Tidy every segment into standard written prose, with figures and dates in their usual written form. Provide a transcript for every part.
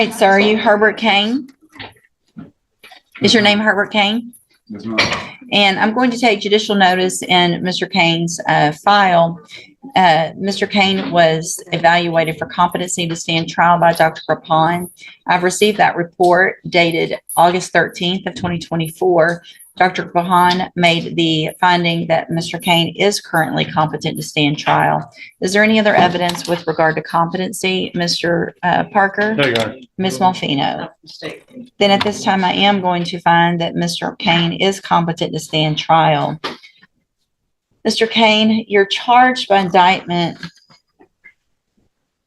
right, sir, are you Herbert Kane? Is your name Herbert Kane? Yes, ma'am. And I'm going to take judicial notice in Mr. Kane's file. Mr. Kane was evaluated for competency to stand trial by Dr. Rapon. I've received that report dated August 13th of 2024. Dr. Rapon made the finding that Mr. Kane is currently competent to stand trial. Is there any other evidence with regard to competency, Mr. Parker? No, Your Honor. Ms. Malfino? Then at this time, I am going to find that Mr. Kane is competent to stand trial. Mr. Kane, you're charged by indictment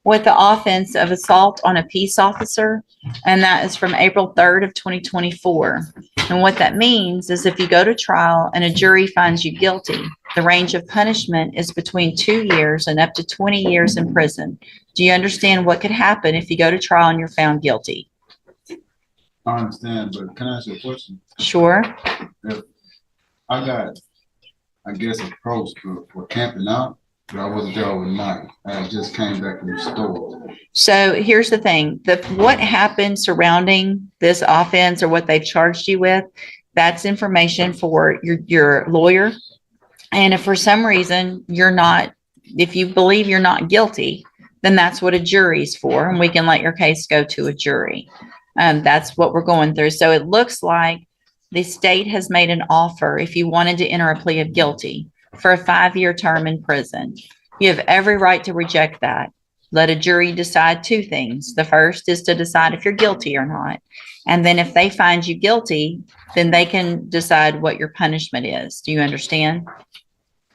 with the offense of assault on a peace officer, and that is from April 3rd of 2024. And what that means is if you go to trial and a jury finds you guilty, the range of punishment is between 2 years and up to 20 years in prison. Do you understand what could happen if you go to trial and you're found guilty? I understand, but can I ask you a question? Sure. If I got, I guess, approached for camping out, but I wasn't there overnight. I just came back from the store. So here's the thing, what happened surrounding this offense or what they've charged you with, that's information for your lawyer. And if for some reason if you believe you're not guilty, then that's what a jury's for, and we can let your case go to a jury. That's what we're going through. So it looks like the state has made an offer if you wanted to enter a plea of guilty for a 5-year term in prison. You have every right to reject that. Let a jury decide two things. The first is to decide if you're guilty or not. And then if they find you guilty, then they can decide what your punishment is. Do you understand?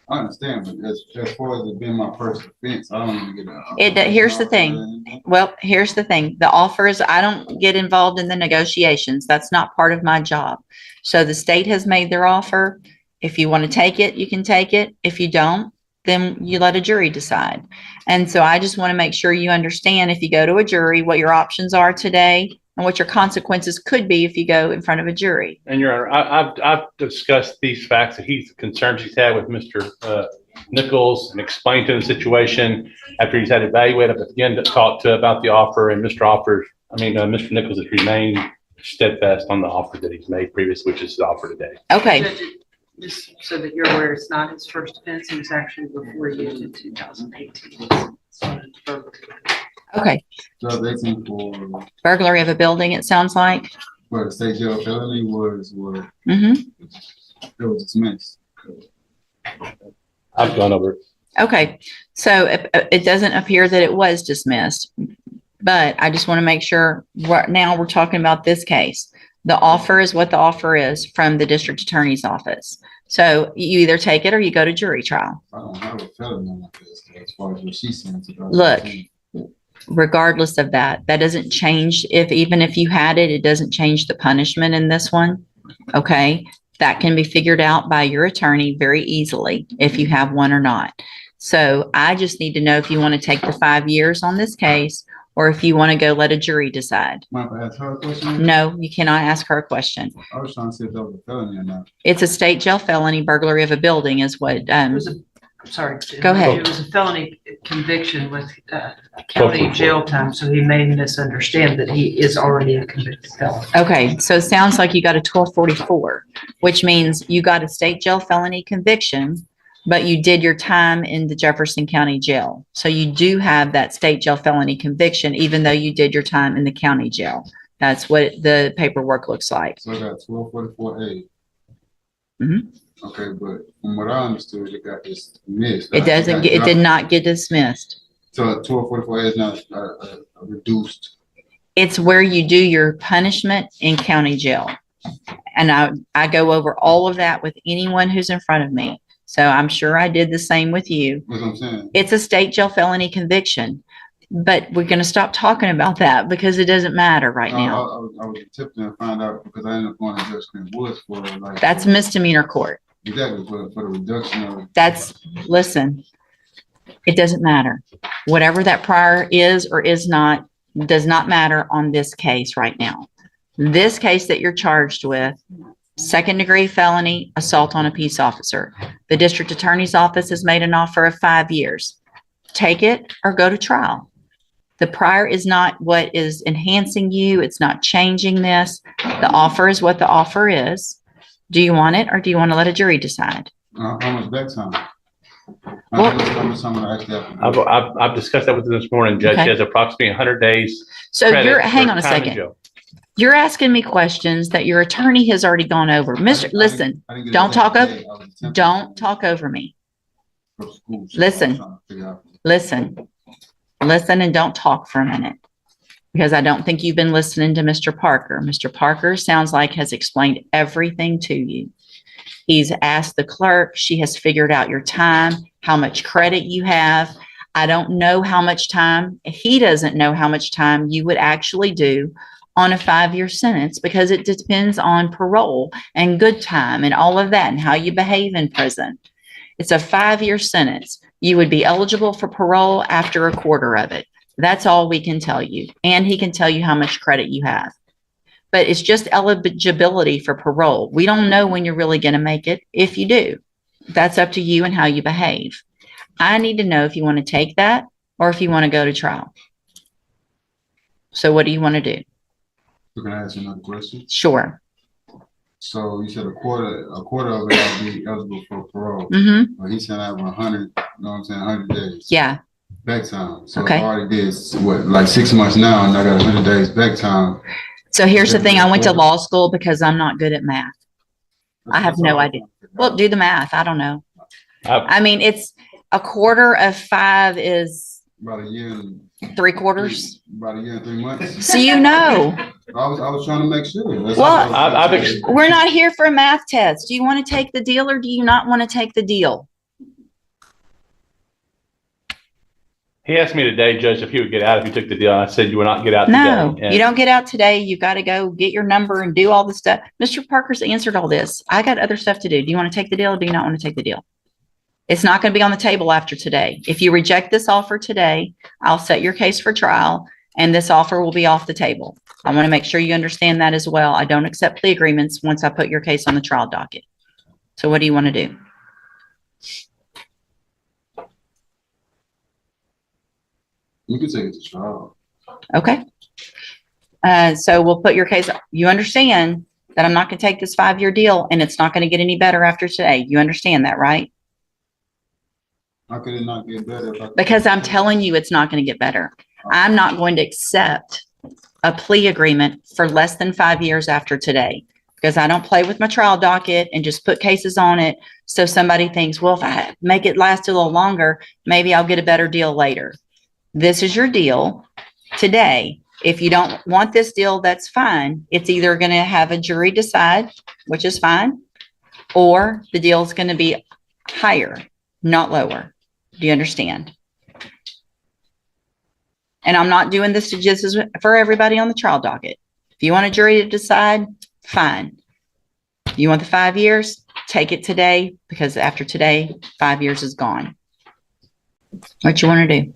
I understand, but as far as it being my first offense, I don't even get a... Here's the thing. Well, here's the thing. The offer is, I don't get involved in the negotiations. That's not part of my job. So the state has made their offer. If you want to take it, you can take it. If you don't, then you let a jury decide. And so I just want to make sure you understand, if you go to a jury, what your options are today and what your consequences could be if you go in front of a jury. And Your Honor, I've discussed these facts that concerns he's had with Mr. Nichols and explained to him the situation after he's had evaluated. I've again talked to about the offer, and Mr. Nichols has remained steadfast on the offer that he's made previously, which is the offer today. Okay. Just so that you're aware, it's not his first offense. He was actually before you in 2018. Okay. So they think for Burglary of a building, it sounds like. the state jail felony was Mm-hmm. it was dismissed. I've gone over it. Okay. So it doesn't appear that it was dismissed, but I just want to make sure now we're talking about this case. The offer is what the offer is from the district attorney's office. So you either take it or you go to jury trial. I don't have a felony on my case as far as what she said. Look, regardless of that, that doesn't change. Even if you had it, it doesn't change the punishment in this one. Okay. That can be figured out by your attorney very easily if you have one or not. So I just need to know if you want to take the 5 years on this case, or if you want to go let a jury decide. Might I ask her a question? No, you cannot ask her a question. I was trying to see if that was a felony or not. It's a state jail felony. Burglary of a building is what, Sorry. Go ahead. It was a felony conviction with county jail time, so he may misunderstand that he is already a convicted felon. okay. So it sounds like you got a 1244, which means you got a state jail felony conviction, but you did your time in the Jefferson County Jail. So you do have that state jail felony conviction, even though you did your time in the county jail. That's what the paperwork looks like. So I got 1244A. Mhm. Okay, but from what I understood, it got dismissed. It did not get dismissed. So 1244A is not reduced. It's where you do your punishment in county jail. And I go over all of that with anyone who's in front of me. So I'm sure I did the same with you. That's what I'm saying. It's a state jail felony conviction, but we're going to stop talking about that because it doesn't matter right now. I was attempting to find out because I ended up going to Judge Clint Woods for like. That's misdemeanor court. Exactly, for the reduction of. Listen, it doesn't matter. Whatever that prior is or is not, does not matter on this case right now. This case that you're charged with, 2nd degree felony, assault on a peace officer. The district attorney's office has made an offer of 5 years. Take it or go to trial. The prior is not what is enhancing you. It's not changing this. The offer is what the offer is. Do you want it or do you want to let a jury decide? How much back time? What? How much time would I actually have to do? I've discussed that with him this morning, Judge. Okay. He has approximately 100 days. So credit you're, for hang on a time in second. jail. You're asking me questions that your attorney has already gone over. Listen, I didn't get don't it talk that over, day. I was attempting don't to talk over me. go to school, so Listen. I was trying to figure out. Listen, and don't talk for a minute. Because I don't think you've been listening to Mr. Parker. Mr. Parker sounds like has explained everything to you. He's asked the clerk, she has figured out your time, how much credit you have. I don't know how much time, he doesn't know how much time you would actually do on a 5-year sentence because it depends on parole and good time and all of that and how you behave in prison. It's a 5-year sentence. You would be eligible for parole after a quarter of it. That's all we can tell you. And he can tell you how much credit you have. But it's just eligibility for parole. We don't know when you're really going to make it. If you do, that's up to you and how you behave. I need to know if you want to take that or if you want to go to trial. So what do you want to do? So can I ask you another question? Sure. So you said a quarter of it I'll be eligible for parole. Mm-hmm. But he said I have 100, you know what I'm saying, 100 days. Yeah. Back time. So Okay. I already did, what, like 6 months now, and I got 100 days back time. So here's the thing. I went to law school because I'm not good at math. I have no idea. Well, do the math. I don't know. I mean, it's a quarter of 5 is About a year and 3/4. about a year and 3 months. So you know. I was trying to make sure. That's Well, all I was trying to do. we're not here for a math test. Do you want to take the deal or do you not want to take the deal? He asked me today, Judge, if he would get out if he took the deal. And I said you would not get out No, today. And you don't get out today. You've got to go get your number and do all the stuff. Mr. Parker's answered all this. I got other stuff to do. Do you want to take the deal or do you not want to take the deal? It's not going to be on the table after today. If you reject this offer today, I'll set your case for trial and this offer will be off the table. I want to make sure you understand that as well. I don't accept plea agreements once I put your case on the trial docket. So what do you want to do? You can take it to trial. Okay. So we'll put your case, you understand that I'm not going to take this 5-year deal and it's not going to get any better after today. You understand that, right? How could it not get better? Because I'm telling you, it's not going to get better. I'm not going to accept a plea agreement for less than 5 years after today because I don't play with my trial docket and just put cases on it. So somebody thinks, well, if I make it last a little longer, maybe I'll get a better deal later. This is your deal today. If you don't want this deal, that's fine. It's either going to have a jury decide, which is fine, or the deal is going to be higher, not lower. Do you understand? And I'm not doing this to just for everybody on the trial docket. If you want a jury to decide, fine. You want the 5 years? Take it today because after today, 5 years is gone. What you want to do?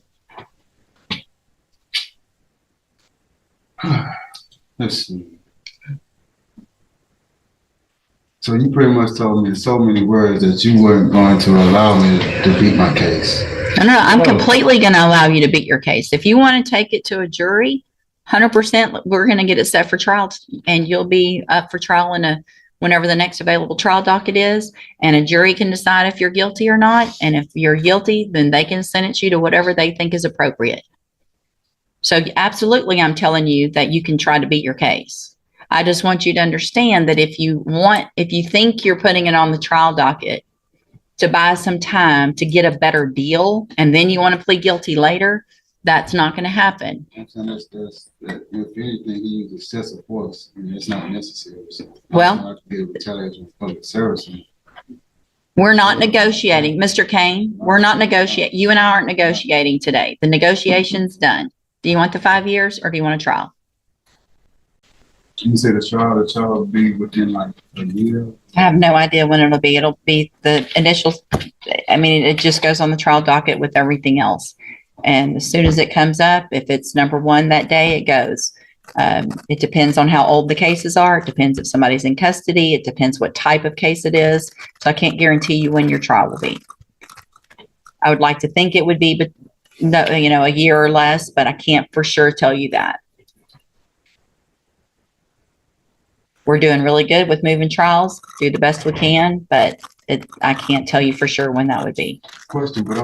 Let's see. So you pretty much told me in so many words that you weren't going to allow me to beat my case. No, I'm completely going to allow you to beat your case. If you want to take it to a jury, 100%, we're going to get it set for trial and you'll be up for trial whenever the next available trial docket is. And a jury can decide if you're guilty or not. And if you're guilty, then they can sentence you to whatever they think is appropriate. So absolutely, I'm telling you that you can try to beat your case. I just want you to understand that if you think you're putting it on the trial docket to buy some time to get a better deal, and then you want to plead guilty later, that's not going to happen. I'm saying if anything, he used excessive force, and it's not necessary. So Well, I could retaliate with public service. we're not negotiating. Mr. Kane, we're not negotiating. You and I aren't negotiating today. The negotiation's done. Do you want the 5 years or do you want a trial? You say the trial will be within like a year? I have no idea when it'll be. It'll be the initial, I mean, it just goes on the trial docket with everything else. And as soon as it comes up, if it's number 1 that day, it goes. It depends on how old the cases are. It depends if somebody's in custody. It depends what type of case it is. So I can't guarantee you when your trial will be. I would like to think it would be no, a year or less, but I can't for sure tell you that. We're doing really good with moving trials, do the best we can, but I can't tell you for sure when that would be. Question, but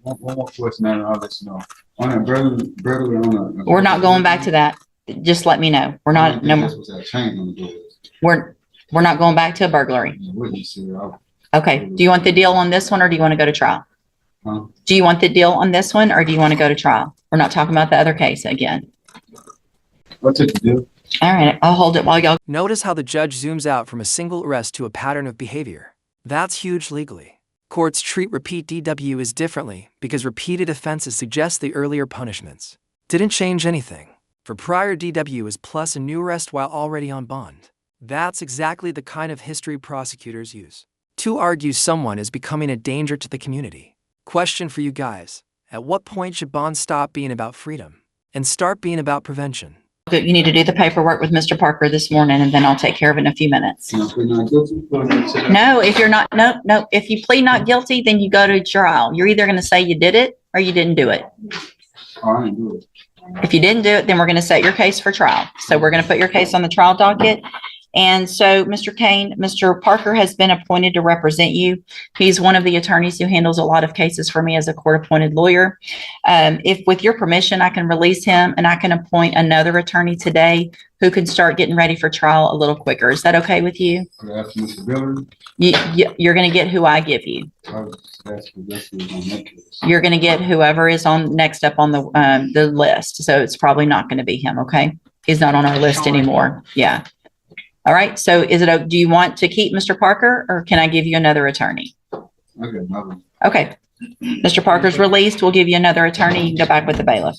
one more question, and I'll let you know. On a burglary on a. We're not going back to that. Just let me know. We're not, no more. This was that chain on the door. We're not going back to a burglary. Witness here. Okay. Do you want the deal on this one or do you want to go to trial? Huh? Do you want the deal on this one or do you want to go to trial? We're not talking about the other case again. What's it to do? All right. I'll hold it while y'all. Notice how the judge zooms out from a single arrest to a pattern of behavior. That's huge legally. Courts treat repeat DWs differently because repeated offenses suggest the earlier punishments didn't change anything. For prior DWs plus a new arrest while already on bond. That's exactly the kind of history prosecutors use to argue someone is becoming a danger to the community. Question for you guys. At what point should bond stop being about freedom and start being about prevention? You need to do the paperwork with Mr. Parker this morning and then I'll take care of it in a few minutes. You know, plead not guilty? No, if you're not, no. If you plead not guilty, then you go to trial. You're either going to say you did it or you didn't do it. Oh, I didn't do it. If you didn't do it, then we're going to set your case for trial. So we're going to put your case on the trial docket. And so, Mr. Kane, Mr. Parker has been appointed to represent you. He's one of the attorneys who handles a lot of cases for me as a court-appointed lawyer. If with your permission, I can release him and I can appoint another attorney today who can start getting ready for trial a little quicker. Is that okay with you? Could I ask Mr. Billard? You're going to get who I give you. You're going to get whoever is on next up on the list. So it's probably not going to be him. Okay. He's not on our list anymore. Yeah. All right. So do you want to keep Mr. Parker or can I give you another attorney? Okay, another. Okay. Mr. Parker's released. We'll give you another attorney. You can go back with the bailiff.